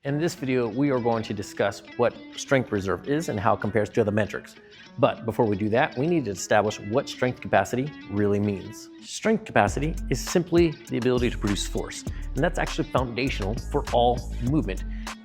In this video, we are going to discuss what strength reserve is and how it compares to other metrics. But before we do that, we need to establish what strength capacity really means. Strength capacity is simply the ability to produce force, and that's actually foundational for all movement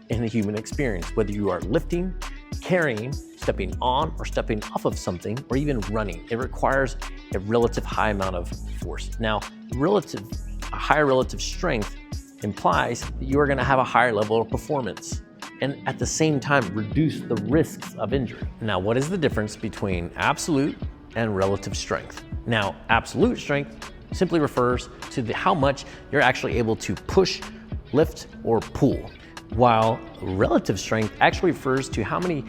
in the human experience, whether you are lifting, carrying, stepping on or stepping off of something, or even running. It requires a relative high amount of force. Now, a higher relative strength implies that you are going to have a higher level of performance and at the same time reduce the risks of injury. Now, what is the difference between absolute and relative strength? Now, absolute strength simply refers to how much you're actually able to push, lift, or pull, while relative strength actually refers to how many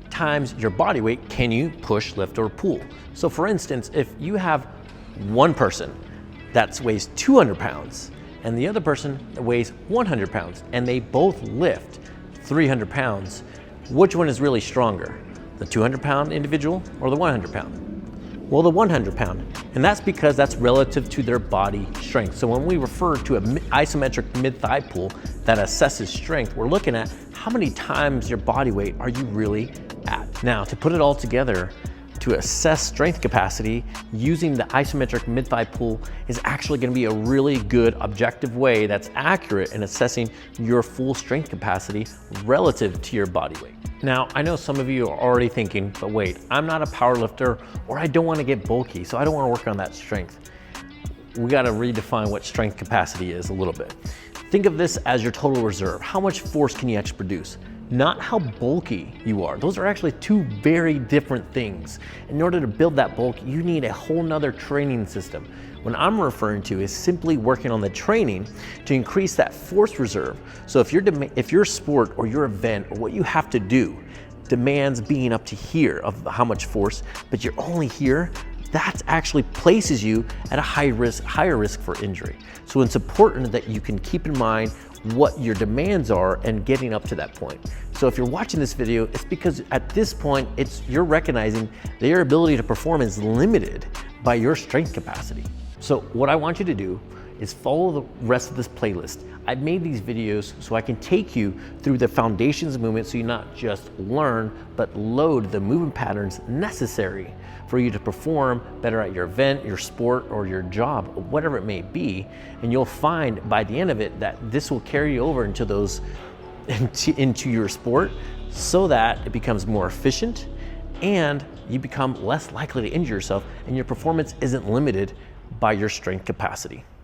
times your body weight can you push, lift, or pull. So for instance, if you have one person that weighs 200 pounds and the other person weighs 100 pounds and they both lift 300 pounds, which one is really stronger? The 200-pound individual or the 100-pound? Well, the 100-pound, and that's because that's relative to their body strength. So when we refer to an isometric mid-thigh pull that assesses strength, we're looking at how many times your body weight are you really at. Now, to put it all together, to assess strength capacity using the isometric mid-thigh pull is actually going to be a really good objective way that's accurate in assessing your full strength capacity relative to your body weight. Now, I know some of you are already thinking, but wait, I'm not a power lifter, or I don't want to get bulky, so I don't want to work on that strength. We got to redefine what strength capacity is a little bit. Think of this as your total reserve. How much force can you actually produce? Not how bulky you are. Those are actually two very different things. In order to build that bulk, you need a whole nother training system. What I'm referring to is simply working on the training to increase that force reserve. So if your sport or your event or what you have to do demands being up to here of how much force, but you're only here, that actually places you at a higher risk for injury. So it's important that you can keep in mind what your demands are and getting up to that point. So if you're watching this video, it's because at this point, you're recognizing that your ability to perform is limited by your strength capacity. So what I want you to do is follow the rest of this playlist. I've made these videos so I can take you through the foundations of movement so you not just learn, but load the movement patterns necessary for you to perform better at your event, your sport, or your job, whatever it may be. And you'll find by the end of it that this will carry you over into your sport so that it becomes more efficient and you become less likely to injure yourself and your performance isn't limited by your strength capacity.